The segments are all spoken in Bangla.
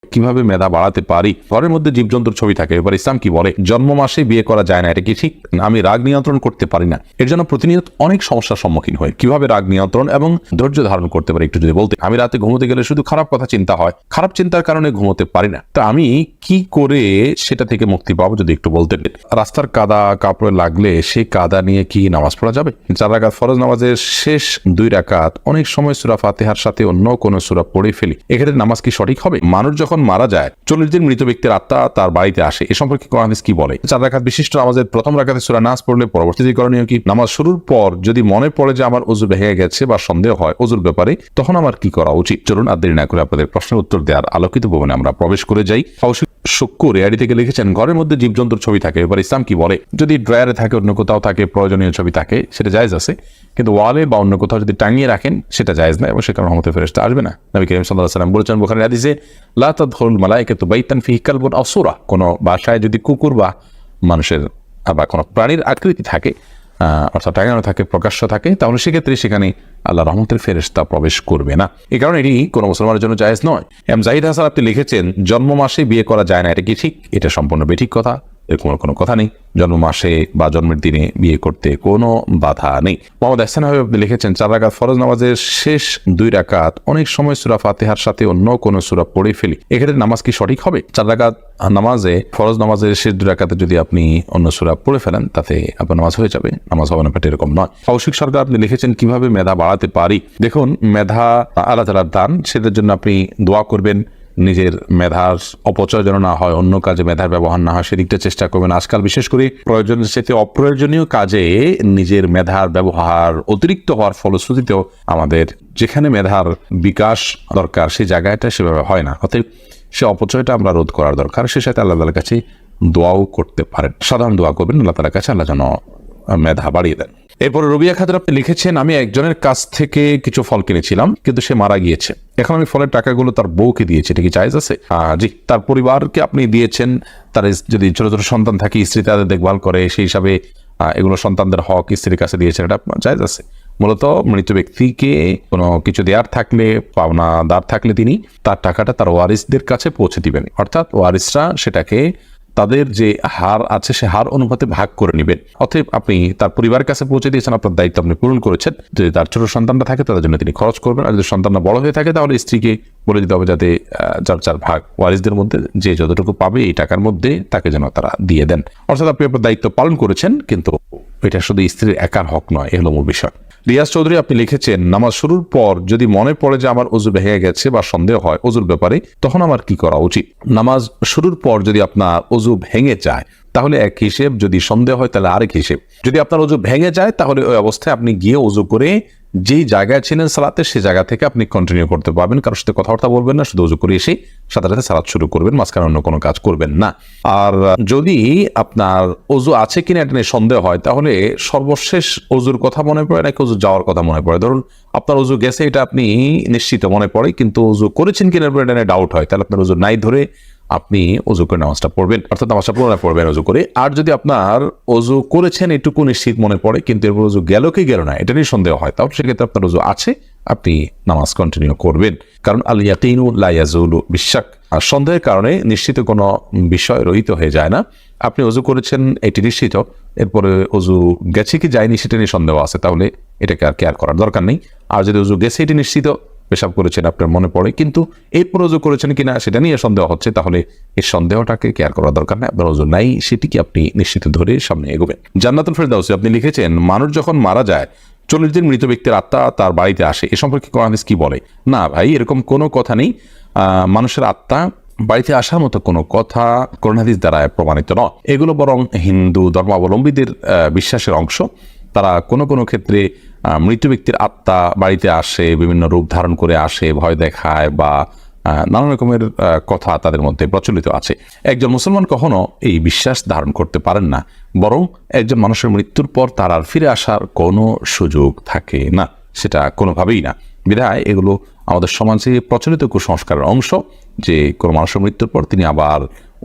কিভাবে মেধা বাড়াতে পারি? ঘরের মধ্যে জীবজন্তুর ছবি থাকে, এবার ইসলাম কি বলে? জন্ম মাসে বিয়ে করা যায় না, এটা কি ঠিক? আমি রাগ নিয়ন্ত্রণ করতে পারি না, এর জন্য প্রতিনিয়ত অনেক সমস্যার সম্মুখীন হই। কিভাবে রাগ নিয়ন্ত্রণ এবং ধৈর্য ধারণ করতে পারি একটু যদি বলতে। আমি রাতে ঘুমোতে গেলে শুধু খারাপ কথা চিন্তা হয়, খারাপ চিন্তার কারণে ঘুমোতে পারি না। তা আমি কি করে সেটা থেকে মুক্তি পাবো যদি একটু বলতে। রাস্তার কাদা কাপড়ে লাগলে সেই কাদা নিয়ে কি নামাজ পড়া যাবে? 4 রাকাত ফরজ নামাজের শেষ 2 রাকাত অনেক সময় সূরা ফাতিহার সাথে অন্য কোনো সূরা পড়ে ফেলি, এক্ষেত্রে নামাজ কি সঠিক হবে? মানুষ যখন মারা যায় 40 দিন মৃত ব্যক্তির আত্মা তার বাড়িতে আসে, এ সম্পর্কে কোরআন হাদিস কি বলে? 4 রাকাত বিশিষ্ট নামাজের প্রথম রাকাতে সূরা নাস পড়লে পরবর্তীতে করণীয় কি? নামাজ শুরুর পর যদি মনে পড়ে যে আমার ওযু ভেঙে গেছে বা সন্দেহ হয় ওযুর ব্যাপারে, তখন আমার কি করা উচিত? চলুন আর দেরি না করে আপনাদের প্রশ্নের উত্তর দেওয়ার আলোকিত ভবনে আমরা প্রবেশ করে যাই। শুক্কুর এআইডি থেকে লিখেছেন, ঘরের মধ্যে জীবজন্তুর ছবি থাকে, এবার ইসলাম কি বলে? যদি ড্রয়ারে থাকে, অন্য কোথাও থাকে, প্রয়োজনীয় ছবি থাকে, সেটা জায়েজ আছে, কিন্তু ওয়ালে বা অন্য কোথাও যদি টাঙিয়ে রাখেন সেটা জায়েজ না, এবং সে কারণে রহমতের ফেরেশতা আসবে না। নবী করিম সাল্লাল্লাহু আলাইহি ওয়াসাল্লাম বলেছেন বুখারীর হাদিসে, লা তাদখুলুল মালায়েকাতু বাইতান ফিহি কালবুন আও সূরা। কোন বাসায় যদি কুকুর বা মানুষের বা কোনো প্রাণীর আকৃতি থাকে, অর্থাৎ টাঙানো থাকে, প্রকাশ্য থাকে, তাহলে সেক্ষেত্রে সেখানে আল্লাহ রহমতের ফেরেশতা প্রবেশ করবে না। এই কারণে এটি কোনো মুসলমানের জন্য জায়েজ নয়। এম জাহিদ হাসান আপনি লিখেছেন, জন্ম মাসে বিয়ে করা যায় না, এটা কি ঠিক? এটা সম্পূর্ণ বেঠিক কথা, এরকম কোনো কথা নেই। জন্ম মাসে বা জন্মের দিনে বিয়ে করতে কোনো বাধা নেই। মোহাম্মদ আহসান হাবিব আপনি লিখেছেন, 4 রাকাত ফরজ নামাজের শেষ 2 রাকাত অনেক সময় সূরা ফাতিহার সাথে অন্য কোনো সূরা পড়ে ফেলি, এক্ষেত্রে নামাজ কি সঠিক হবে? 4 রাকাত নামাজে ফরজ নামাজের শেষ 2 রাকাতে যদি আপনি অন্য সূরা পড়ে ফেলেন, তাতে আপনার নামাজ হয়ে যাবে, নামাজ হবে না, পেটে এরকম নয়। কৌশিক সরকার আপনি লিখেছেন, কিভাবে মেধা বাড়াতে পারি? দেখুন, মেধা আল্লাহ তাআলার দান, সেটার জন্য আপনি দোয়া করবেন, নিজের মেধার অপচয় যেন না হয়, অন্য কাজে মেধার ব্যবহার না হয়, সেদিকটা চেষ্টা করবেন। আজকাল বিশেষ করে প্রয়োজনের সাথে অপ্রয়োজনীয় কাজে নিজের মেধার ব্যবহার অতিরিক্ত হওয়ার ফলশ্রুতিতেও আমাদের যেখানে মেধার বিকাশ দরকার সেই জায়গাটা সেভাবে হয় না। অতএব সে অপচয়টা আমরা রোধ করার দরকার। সে সাথে আল্লাহ তাআলার কাছে দোয়াও করতে পারেন, সাধারণ দোয়া করবেন আল্লাহ তাআলার কাছে, আল্লাহ যেন মেধা বাড়িয়ে দেন। এরপরে রবিয়া খাতুন আপনি লিখেছেন, আমি একজনের কাছ থেকে কিছু ফল কিনেছিলাম, কিন্তু সে মারা গিয়েছে, এখন আমি ফলের টাকাগুলো তার বউকে দিয়েছি, এটা কি জায়েজ আছে? জি, তার পরিবারকে আপনি দিয়েছেন, তার যদি ছোট ছোট সন্তান থাকে, স্ত্রী তাদের দেখভাল করে, সেই হিসাবে এগুলো সন্তানদের হক, স্ত্রীর কাছে দিয়েছেন, এটা জায়েজ আছে। মূলত মৃত ব্যক্তিকে কোনো কিছু দেওয়ার থাকলে, পাওনাদার থাকলে তিনি তার টাকাটা তার ওয়ারিসদের কাছে পৌঁছে দিবেন, অর্থাৎ ওয়ারিসরা সেটাকে তাদের যে হার আছে সে হার অনুপাতে ভাগ করে নেবেন। অতএব আপনি তার পরিবারের কাছে পৌঁছে দিয়েছেন, আপনার দায়িত্ব আপনি পূরণ করেছেন। যদি তার ছোট সন্তানটা থাকে তাদের জন্য তিনি খরচ করবেন, আর যদি সন্তানটা বড় হয়ে থাকে তাহলে স্ত্রীকে বলে দিতে হবে যাতে যার ভাগ ওয়ারিসদের মধ্যে যে যতটুকু পাবে এই টাকার মধ্যে তাকে যেন তারা দিয়ে দেন। অর্থাৎ আপনি আপনার দায়িত্ব পালন করেছেন, কিন্তু এটা শুধু স্ত্রীর একার হক নয়, এ হলো মূল বিষয়। রিয়াজ চৌধুরী আপনি লিখেছেন, নামাজ শুরুর পর যদি মনে পড়ে যে আমার ওযু ভেঙে গেছে বা সন্দেহ হয় ওযুর ব্যাপারে, তখন আমার কি করা উচিত? নামাজ শুরুর পর যদি আপনার ওযু ভেঙে যায় তাহলে এক হিসেব, যদি সন্দেহ হয় তাহলে আরেক হিসেব। যদি আপনার ওযু ভেঙে যায় তাহলে ওই অবস্থায় আপনি গিয়ে ওযু করে যেই জায়গায় ছিলেন সালাতে সেই জায়গা থেকে আপনি কন্টিনিউ করতে পারবেন, কারোর সাথে কথাবার্তা বলবেন না, শুধু ওযু করে এসে সাথে সাথে সালাত শুরু করবেন, মাঝখানে অন্য কোনো কাজ করবেন না। আর যদি আপনার ওযু আছে কিনা এটা নিয়ে সন্দেহ হয়, তাহলে সর্বশেষ ওযুর কথা মনে পড়ে নাকি ওযু যাওয়ার কথা মনে পড়ে? ধরুন আপনার ওযু গেছে এটা আপনি নিশ্চিত মনে পড়ে, কিন্তু ওযু করেছেন কিনা এটা নিয়ে ডাউট হয়, তাহলে আপনার ওযু নাই ধরে আপনি ওযু করে নামাজটা পড়বেন, অর্থাৎ নামাজটা পুনরায় পড়বেন ওযু করে। আর যদি আপনার ওযু করেছেন এটুকু নিশ্চিত মনে পড়ে, কিন্তু এরপর ওযু গেল কি গেল না এটা নিয়ে সন্দেহ হয়, তাহলে সেক্ষেত্রে আপনার ওযু আছে, আপনি নামাজ কন্টিনিউ করবেন। কারণ আল ইয়াকিনু লা ইয়াজুলু বিশাক, আর সন্দেহের কারণে নিশ্চিত কোনো বিষয় রহিত হয়ে যায় না। আপনি ওযু করেছেন এটি নিশ্চিত, এরপরে ওযু গেছে কি যায়নি সেটা নিয়ে সন্দেহ আছে, তাহলে এটাকে আর কেয়ার করার দরকার নেই। আর যদি ওযু গেছে এটি নিশ্চিত, পেশাব করেছেন আপনার মনে পড়ে, কিন্তু এরপর ওযু করেছেন কিনা সেটা নিয়ে সন্দেহ হচ্ছে, তাহলে এই সন্দেহটাকে কেয়ার করার দরকার নেই। আপনার ওযু নাই সেটিকে আপনি নিশ্চিত ধরে সামনে এগোবেন। জান্নাতুল ফেরদাউসী আপনি লিখেছেন, মানুষ যখন মারা যায় 40 দিন মৃত ব্যক্তির আত্মা তার বাড়িতে আসে, এ সম্পর্কে কোরআন হাদিস কি বলে? না ভাই, এরকম কোনো কথা নেই। মানুষের আত্মা বাড়িতে আসার মতো কোনো কথা কোরআন হাদিস দ্বারা প্রমাণিত নয়। এগুলো বরং হিন্দু ধর্মাবলম্বীদের বিশ্বাসের অংশ। তারা কোনো কোনো ক্ষেত্রে মৃত ব্যক্তির আত্মা বাড়িতে আসে, বিভিন্ন রূপ ধারণ করে আসে, ভয় দেখায় বা নানা রকমের কথা তাদের মধ্যে প্রচলিত আছে। একজন মুসলমান কখনো এই বিশ্বাস ধারণ করতে পারেন না, বরং একজন মানুষের মৃত্যুর পর তার আর ফিরে আসার কোনো সুযোগ থাকে না, সেটা কোনোভাবেই না। বিধায় এগুলো আমাদের সমাজে প্রচলিত কুসংস্কারের অংশ যে কোনো মানুষের মৃত্যুর পর তিনি আবার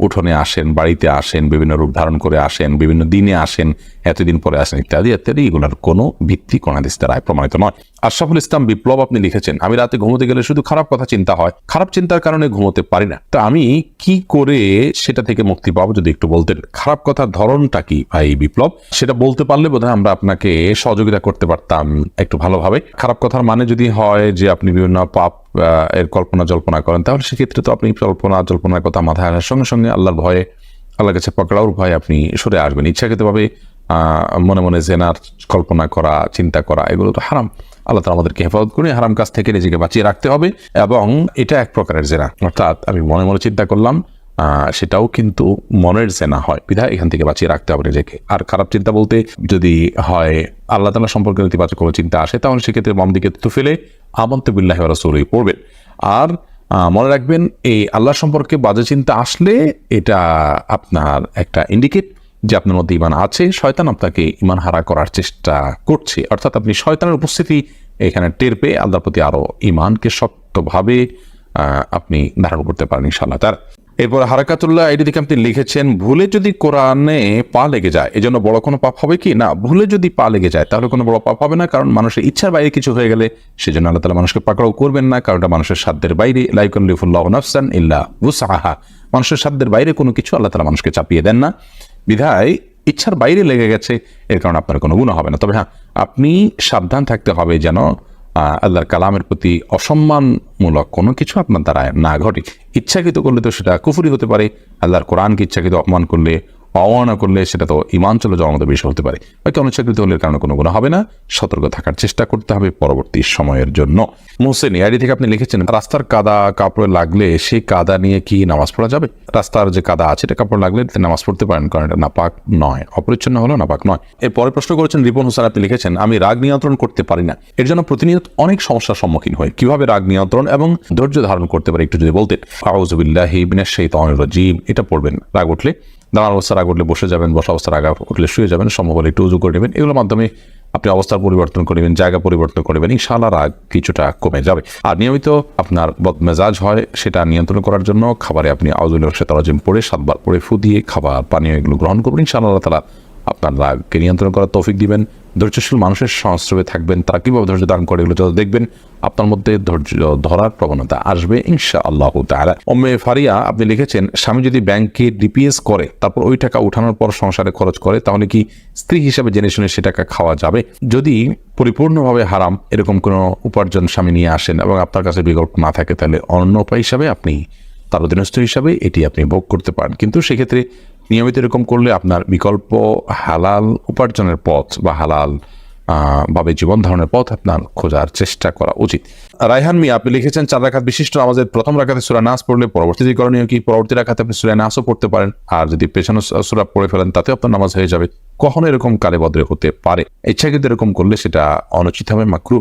উঠোনে আসেন, বাড়িতে আসেন, বিভিন্ন রূপ ধারণ করে আসেন, বিভিন্ন দিনে আসেন, এতদিন পরে আসেন, ইত্যাদি ইত্যাদি, এগুলোর কোনো ভিত্তি কোন হাদিস দ্বারা প্রমাণিত নয়। আশরাফুল ইসলাম বিপ্লব আপনি লিখেছেন, আমি রাতে ঘুমোতে গেলে শুধু খারাপ কথা চিন্তা হয়, খারাপ চিন্তার কারণে ঘুমোতে পারি না, তো আমি কি করে সেটা থেকে মুক্তি পাবো যদি একটু বলতেন। খারাপ কথার ধরনটা কি ভাই বিপ্লব, সেটা বলতে পারলে বোধহয় আমরা আপনাকে সহযোগিতা করতে পারতাম একটু ভালোভাবে। খারাপ কথার মানে যদি হয় যে আপনি বিভিন্ন পাপ এর কল্পনা জল্পনা করেন, তাহলে সেক্ষেত্রে তো আপনি কল্পনা জল্পনার কথা মাথায় আসার সঙ্গে সঙ্গে আল্লাহর ভয়ে, আল্লাহর কাছে পকড়াওর ভয়ে আপনি সরে আসবেন। ইচ্ছাকৃতভাবে মনে মনে জেনার কল্পনা করা, চিন্তা করা, এগুলো তো হারাম। আল্লাহ তাআলা আমাদেরকে হেফাজত করে হারাম কাজ থেকে নিজেকে বাঁচিয়ে রাখতে হবে, এবং এটা এক প্রকারের জেনা, অর্থাৎ আমি মনে মনে চিন্তা করলাম, সেটাও কিন্তু মনের জেনা হয়, বিধায় এখান থেকে বাঁচিয়ে রাখতে হবে নিজেকে। আর খারাপ চিন্তা বলতে যদি হয় আল্লাহ তাআলা সম্পর্কে নেতিবাচক কোনো চিন্তা আসে, তাহলে সেক্ষেত্রে বাম দিকে থু ফেলে আমানতু বিল্লাহি ওয়া রাসূলিহি পড়বেন। আর মনে রাখবেন, এই আল্লাহ সম্পর্কে বাজে চিন্তা আসলে এটা আপনার একটা ইন্ডিকেট যে আপনার মধ্যে ঈমান আছে, শয়তান আপনাকে ঈমান হারা করার চেষ্টা করছে, অর্থাৎ আপনি শয়তানের উপস্থিতি এখানে টের পেয়ে আল্লাহর প্রতি আরো ঈমানকে শক্তভাবে আপনি ধারণ করতে পারেন ইনশাআল্লাহ। তার এরপর হারাকাতুল্লাহ এটি থেকে আপনি লিখেছেন, ভুলে যদি কোরআনে পা লেগে যায় এজন্য বড় কোনো পাপ হবে কি? না, ভুলে যদি পা লেগে যায় তাহলে কোনো বড় পাপ হবে না, কারণ মানুষের ইচ্ছার বাইরে কিছু হয়ে গেলে সেজন্য আল্লাহ তাআলা মানুষকে পাকড়াও করবেন না, কারণ এটা মানুষের সাধ্যের বাইরে। লা ইউকাল্লিফুল্লাহু নাফসান ইল্লা উসআহা, মানুষের সাধ্যের বাইরে কোনো কিছু আল্লাহ তাআলা মানুষকে চাপিয়ে দেন না, বিধায় ইচ্ছার বাইরে লেগে গেছে এর কারণে আপনার কোনো গুনাহ হবে না। তবে হ্যাঁ, আপনি সাবধান থাকতে হবে যেন আল্লাহর কালামের প্রতি অসম্মানমূলক কোনো কিছু আপনার দ্বারা না ঘটে। ইচ্ছাকৃত করলে তো সেটা কুফরি হতে পারে, আল্লাহর কোরআনকে ইচ্ছাকৃত অপমান করলে, অবমাননা করলে সেটা তো ঈমান চলে যাওয়ার মতো বিষয় হতে পারে। বাকি অনিচ্ছাকৃত হলে কারণে কোনো গুনাহ হবে না, সতর্ক থাকার চেষ্টা করতে হবে পরবর্তী সময়ের জন্য। মোহসেন আইডি থেকে আপনি লিখেছেন, রাস্তার কাদা কাপড়ে লাগলে সেই কাদা নিয়ে কি নামাজ পড়া যাবে? রাস্তার যে কাদা আছে এটা কাপড় লাগলে নামাজ পড়তে পারেন, কারণ এটা নাপাক নয়, অপরিচ্ছন্ন হলো নাপাক নয়। এর পরে প্রশ্ন করেছেন রিপন হোসেন, আপনি লিখেছেন, আমি রাগ নিয়ন্ত্রণ করতে পারি না, এর জন্য প্রতিনিয়ত অনেক সমস্যার সম্মুখীন হই, কিভাবে রাগ নিয়ন্ত্রণ এবং ধৈর্য ধারণ করতে পারি একটু যদি বলতেন। আউযু বিল্লাহি মিনাশ শাইতানির রাজীম, এটা পড়বেন। রাগ উঠলে, দাঁড়ানো অবস্থা রাগ উঠলে বসে যাবেন, বসা অবস্থা রাগ উঠলে শুয়ে যাবেন, সম্ভব হলে একটু উজু করে নেবেন, এগুলোর মাধ্যমে আপনি অবস্থার পরিবর্তন করবেন, জায়গা পরিবর্তন করবেন, ইনশাআল্লাহ রাগ কিছুটা কমে যাবে। আর নিয়মিত আপনার বদমেজাজ হয় সেটা নিয়ন্ত্রণ করার জন্য খাবারে আপনি আউযু বিল্লাহি মিনাশ শাইতানির রাজীম পড়ে 7 বার পড়ে ফু দিয়ে খাবার পানীয় এগুলো গ্রহণ করবেন, ইনশাআল্লাহ আল্লাহ তাআলা আপনার রাগকে নিয়ন্ত্রণ করার তৌফিক দিবেন। ধৈর্যশীল মানুষের সংস্রবে থাকবেন, তারা কিভাবে ধৈর্য ধারণ করে এগুলো যত দেখবেন আপনার মধ্যে ধৈর্য ধরার প্রবণতা আসবে ইনশাআল্লাহ তাআলা। উম্মে ফারিয়া আপনি লিখেছেন, স্বামী যদি ব্যাংকে ডিপিএস করে তারপর ওই টাকা উঠানোর পর সংসারে খরচ করে, তাহলে কি স্ত্রী হিসাবে জেনে শুনে সে টাকা খাওয়া যাবে? যদি পরিপূর্ণভাবে হারাম এরকম কোনো উপার্জন স্বামী নিয়ে আসেন এবং আপনার কাছে বিকল্প না থাকে, তাহলে অন্য উপায় হিসাবে আপনি তার অধীনস্থ হিসাবে এটি আপনি ভোগ করতে পারেন, কিন্তু সেক্ষেত্রে নিয়মিত এরকম করলে আপনার বিকল্প হালাল উপার্জনের পথ বা হালাল ভাবে জীবন ধারণের পথ আপনার খোঁজার চেষ্টা করা উচিত। রায়হান মিয়া আপনি লিখেছেন, 4 রাকাত বিশিষ্ট আমাদের প্রথম রাকাতে সূরা নাস পড়লে পরবর্তীতে করণীয় কি? পরবর্তী রাকাতে আপনি সূরা নাসও পড়তে পারেন, আর যদি পেছনে সূরা পড়ে ফেলেন তাতেও আপনার নামাজ হয়ে যাবে। কখনো এরকম কালে বদলে হতে পারে, ইচ্ছাকৃত এরকম করলে সেটা অনুচিত হবে, মাকরুহ